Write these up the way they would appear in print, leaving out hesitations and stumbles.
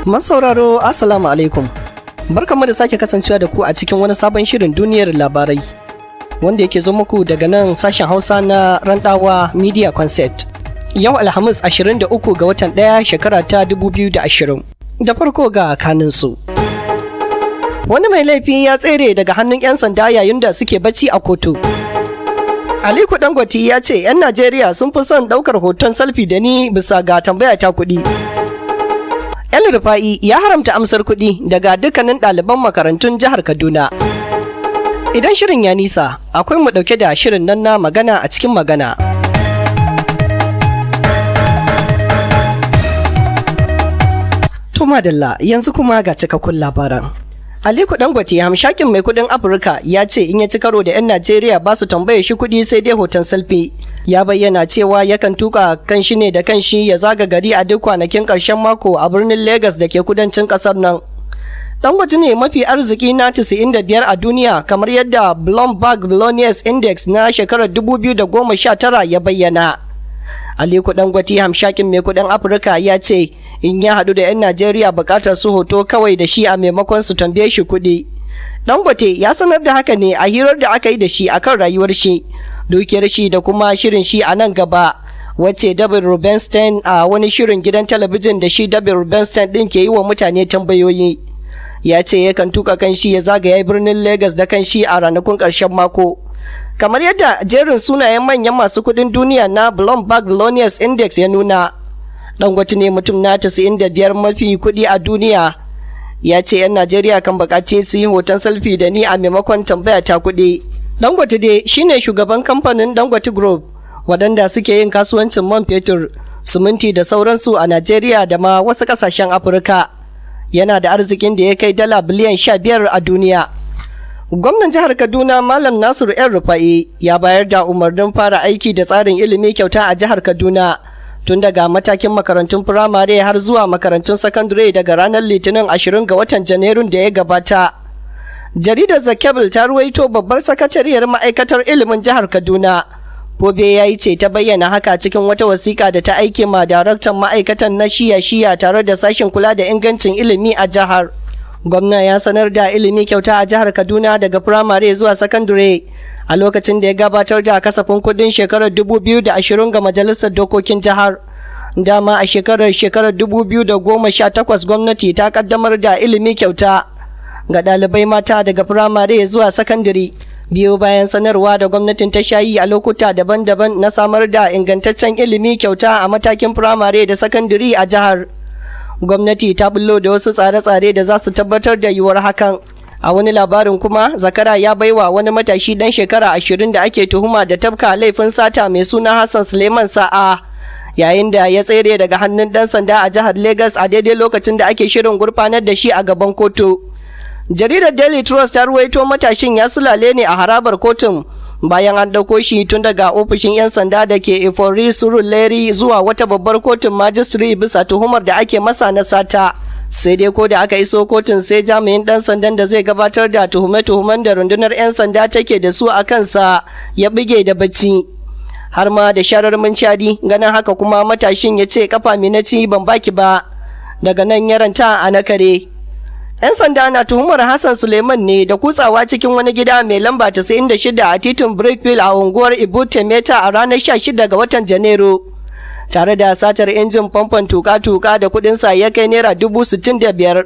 Masauraro Assalamu alaikum. Barkanmu da sake kasancewa da ku a cikin wani sabon shirin duniyar labarai wanda yake zo muku daga nan sashen Hausa na Randawa Media Concept. Yau Alhamis 23 ga watan 1 shekara ta 2020. Da farko ga kaninsu. Wani mai laifi ya tsere daga hannun 'yan sanda yayin da suke bacci a kotu. Aliko Dangote ya ce 'yan Najeriya sun fi son ɗaukar hoton selfie da ni bisa ga tambaya ta kuɗi. El Rufa'i ya haramta amsar kuɗi daga dukkanin ɗaliban makarantun jihar Kaduna. Idan shirin ya nisa, akwai mu ɗauke da shirin nan na magana a cikin magana. To madalla, yanzu kuma ga cikakkun labaran. Aliko Dangote hamshakin mai kudin Afirka ya ce in ya ci karo da 'yan Najeriya ba su tambaye shi kudi sai dai hoton selfie. Ya bayyana cewa yakan tuka kanshi ne da kanshi ya zaga gari a duk kwanakin karshen mako a birnin Lagos da ke kudancin kasar nan. Dangote ne mafi arziki na 95 a duniya kamar yadda Bloomberg Billionaires Index na shekarar 2019 ya bayyana. Aliko Dangote hamshakin mai kudin Afirka ya ce in ya hadu da 'yan Najeriya bukatar su hoto kawai da shi a maimakon su tambaye shi kudi. Dangote ya sanar da haka ne a hirar da aka yi da shi akan rayuwar shi, dukiyar shi da kuma shirin shi a nan gaba, wacce David Rubenstein a wani shirin gidan talabijin da shi David Rubenstein din ke yi wa mutane tambayoyi. Ya ce yakan tuka kanshi ya zagaya birnin Lagos da kanshi a ranakun ƙarshen mako. Kamar yadda jerin sunayen manyan masu kudin duniya na Bloomberg Billionaires Index ya nuna, Dangote ne mutum na 95 mafi kudi a duniya. Ya ce 'yan Najeriya kan bukaci su yi hoton selfie da ni a maimakon tambaya ta kudi. Dangote dai shine shugaban kamfanin Dangote Group waɗanda suke yin kasuwancin man fetur, siminti da sauransu a Najeriya da ma wasu ƙasashen Afirka. Yana da arzikin da ya kai dala biliyan 15 a duniya. Gwamnan jihar Kaduna Malam Nasiru El Rufa'i ya bayar da umarnin fara aiki da tsarin ilimi kyauta a jihar Kaduna tun daga matakin makarantun firamare har zuwa makarantun sakandare daga ranar Litinin 20 ga watan Janairun da ya gabata. Jaridar The Cable ta ruwaito babbar sakatariyar ma'aikatar ilimin jihar Kaduna, Bobe ya yi ce ta bayyana haka cikin wata wasiƙa da ta aike ma daraktan ma'aikatan na shiya-shiya tare da sashen kula da ingancin ilimi a jihar. Gwamna ya sanar da ilimi kyauta a jihar Kaduna daga firamare zuwa sakandare a lokacin da ya gabatar da kasafin kudin shekarar 2020 ga majalisar dokokin jihar. Dama a shekarar 2018 gwamnati ta kaddamar da ilimi kyauta ga ɗalibai mata daga firamare zuwa sakandare, biyo bayan sanarwa da gwamnatin ta shayi a lokuta daban-daban na samar da ingantaccen ilimi kyauta a matakin firamare da sakandare a jihar. Gwamnati ta bullo da wasu tsare-tsare da za su tabbatar da yiwuwar hakan. A wani labarin kuma, Zakara ya baiwa wani matashi dan shekara 20 da ake tuhuma da tafka laifin sata mai suna Hassan Suleiman sa'a, yayin da ya tsere daga hannun dan sanda a jihar Lagos a daidai lokacin da ake shirin gurfanar da shi a gaban kotu. Jaridar Daily Trust ta ruwaito matashin ya sulale ne a harabar kotun bayan an dauko shi tun daga ofishin 'yan sanda da ke Ifori Surulere zuwa wata babbar kotun majistri bisa tuhumar da ake masa na sata. Sai dai ko da aka iso kotun sai jami'in dan sandan da zai gabatar da tuhume-tuhumen da rundunar 'yan sanda take da su a kansa ya bige da bacci. Har ma da sharar munchadi, ganin haka kuma matashin ya ce kafa mi na ci ban baki ba, daga nan ya ranta a nakare. 'Yan sanda na tuhumar Hassan Suleiman ne da kutsawa cikin wani gida mai lamba 96 a titin Brickville a unguwar Ibute Meta a ranar 16 ga watan Janairu, tare da satar injin famfon tuka-tuka da kudinsa ya kai naira 65,000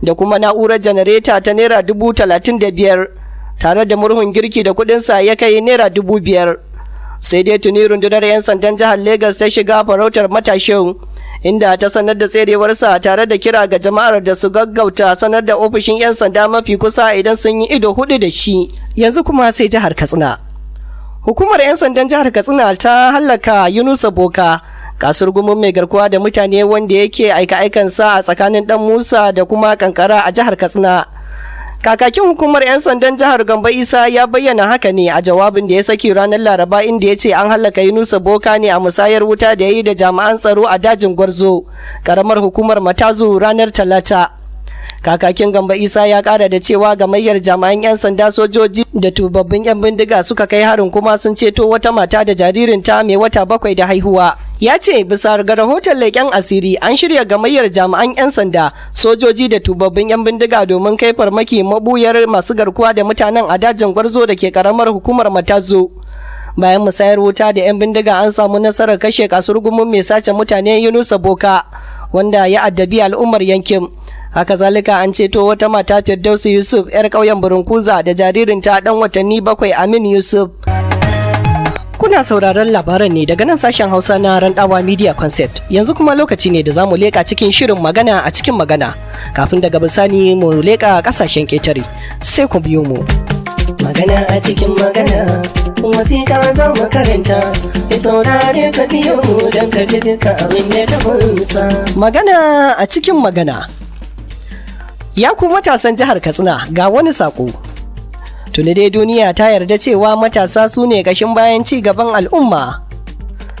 da kuma na'urar janareta ta naira 35,000 tare da murhun girki da kudinsa ya kai naira 5,000. Sai dai tuni rundunar 'yan sandan jihar Lagos ta shiga farautar matashin, inda ta sanar da tserewarsa tare da kira ga jama'ar da su gaggauta sanar da ofishin 'yan sanda mafi kusa idan sun yi ido hudu da shi. Yanzu kuma sai jihar Katsina. Hukumar 'yan sandan jihar Katsina ta hallaka Yunusa Boka, kasurgumin mai garkuwa da mutane wanda yake aika-aikansa a tsakanin Dan Musa da kuma Kankara a jihar Katsina. Kakakin hukumar 'yan sandan jihar Gambo Isa ya bayyana haka ne a jawabin da ya saki ranar Laraba, inda ya ce an hallaka Yunusa Boka ne a musayar wuta da ya yi da jami'an tsaro a dajin Gwarzo, karamar hukumar Matazu ranar Talata. Kakakin Gamba Isa ya kara da cewa gamayyar jami'an 'yan sanda, sojoji da tubabbin 'yan bindiga suka kai harin kuma sun ceto wata mata da jaririnta mai wata 7 da haihuwa. Ya ce bisa ga rahoton leƙen asiri an shirya gamayyar jami'an 'yan sanda, sojoji da tubabbin 'yan bindiga domin kai farmaki mabuyar masu garkuwa da mutanen a dajin Gwarzo da ke karamar hukumar Matazo. Bayan musayar wuta da 'yan bindiga an samu nasarar kashe kasurgumin mai sace mutane Yunusa Boka wanda ya addabi al'ummar yankin. Haka zalika an ceto wata mata Firdausi Yusuf 'yar ƙauyen Burunkuza da jaririnta ɗan watanni 7 Amin Yusuf. Kuna sauraron labaran ne daga nan sashen Hausa na Randawa Media Concept. Yanzu kuma lokaci ne da zamu leka cikin shirin magana a cikin magana. Kafin daga bisani mu leka kasashen ketare. Sai ku biyo mu. Magana a cikin magana. Wasiƙa za mu karanta. Ki saurare ka biyo mu don ka ji duka abin da ta kunsa. Magana a cikin magana. Ya ku matasan jihar Katsina ga wani sako. Tuni dai duniya ta yarda cewa matasa su ne ƙashin bayan ci gaban al'umma.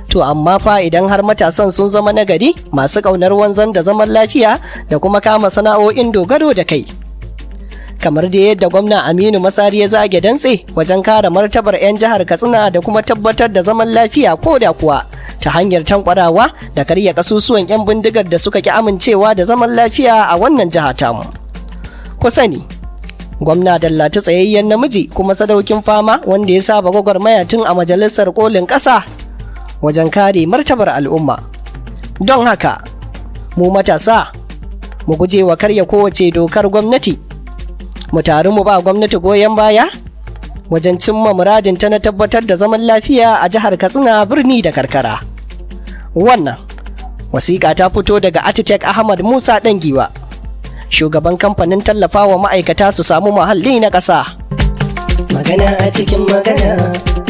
To amma fa idan har matasan sun zama nagari, masu ƙaunar wanzan da zaman lafiya da kuma kama sana'o'in dogaro da kai. Kamar da yadda gwamna Aminu Masari ya zage dantse wajen kare martabar 'yan jihar Katsina da kuma tabbatar da zaman lafiya ko da kuwa ta hanyar tankwarawa da karya kasusuwan 'yan bindigar da suka ki amincewa da zaman lafiya a wannan jiha tamu. Ku sani, gwamna Dallati tsayayyen namiji kuma sadaukin fama wanda ya saba gwagwarmaya tun a majalisar kolin ƙasa wajen kare martabar al'umma. Don haka, mu matasa, mu guje wa karya kowace dokar gwamnati, mu taru mu ba gwamnati goyon baya wajen cimma muradinta na tabbatar da zaman lafiya a jihar Katsina birni da karkara. Wannan wasiƙa ta fito daga Architect Ahmad Musa Dangiwa, shugaban kamfanin tallafawa ma'aikata su samu muhalli na ƙasa. Magana a cikin magana,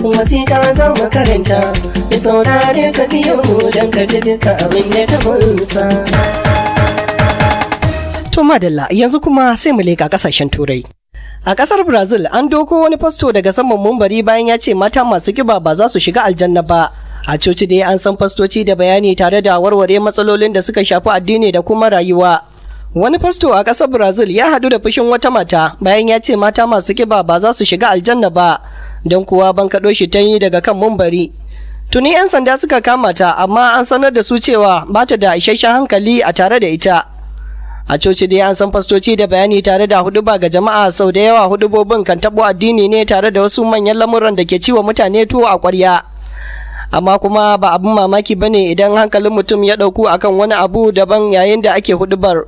wasiƙa za mu karanta, ki saurare ka biyo mu don ka ji duka abin da ta kunsa. To madalla, yanzu kuma sai mu leƙa ƙasashen Turai. A ƙasar Brazil an doko wani fasto daga saman mumbari bayan ya ce mata masu ƙiba ba za su shiga aljanna ba. A coci dai an san fastoci da bayani tare da warware matsalolin da suka shafi addini da kuma rayuwa. Wani fasto a ƙasar Brazil ya haɗu da fushin wata mata bayan ya ce mata masu ƙiba ba za su shiga aljanna ba, don kuwa ban kaɗo shi ta yi daga kan mumbari. Tuni 'yan sanda suka kama ta, amma an sanar da su cewa ba ta da isasshen hankali a tare da ita. A coci dai an san fastoci da bayani tare da huduba ga jama'a, sau da yawa hudubobin kan taɓo addini ne tare da wasu manyan lamuran da ke ciwa mutane tuwo a ƙwarya. Amma kuma ba abin mamaki bane idan hankalin mutum ya ɗauku akan wani abu daban yayin da ake hudubar.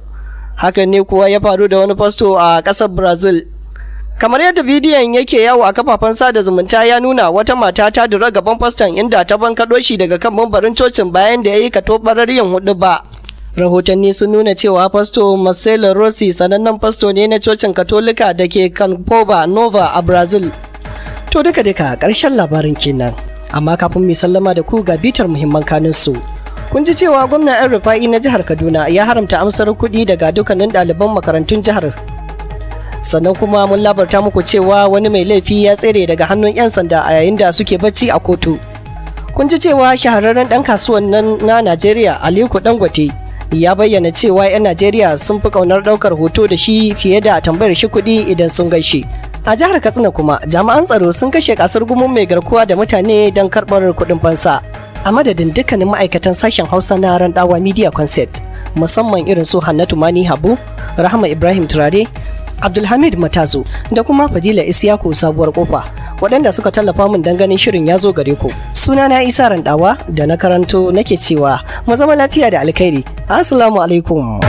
Hakan ne kuwa ya faru da wani fasto a ƙasar Brazil. Kamar yadda bidiyon yake yawo a kafafen sada zumunta ya nuna, wata mata ta dira gaban faston inda ta bankaɗo shi daga kan mambarin cocin bayan da ya yi katobarar yin huɗuba. Rahotanni sun nuna cewa fasto Marcelo Rossi sanannen fasto ne na cocin Katolika da ke Campova Nova a Brazil. To duka ƙarshen labarin kenan. Amma kafin mu sallama da ku ga bitar muhimman kanin su. Kun ji cewa gwamnan 'yan rufa'i na jihar Kaduna ya haramta amsar kuɗi daga dukkanin ɗaliban makarantun jihar. Sannan kuma mun labarta muku cewa wani mai laifi ya tsere daga hannun 'yan sanda a yayin da suke bacci a kotu. Kun ji cewa shahararren ɗan kasuwan nan na Najeriya Aliko Dangote ya bayyana cewa 'yan Najeriya sun fi ƙaunar ɗaukar hoto da shi fiye da tambayar shi kuɗi idan sun gaishe. A jihar Katsina kuma jami'an tsaro sun kashe kasar gumin mai garkuwa da mutane don karɓar kuɗin fansa. A madadin dukkanin ma'aikatan sashen Hausa na Randawa Media Concept, musamman irin su Hannatu Mani Habu, Rahama Ibrahim Turare, Abdulhamid Matazo da kuma Fadila Isiyaku Sabuwar Kofa, waɗanda suka tallafa min don ganin shirin ya zo gare ku. Sunana Isa Randawa da na karanto nake cewa mu zama lafiya da alkhairi. Assalamu alaikum.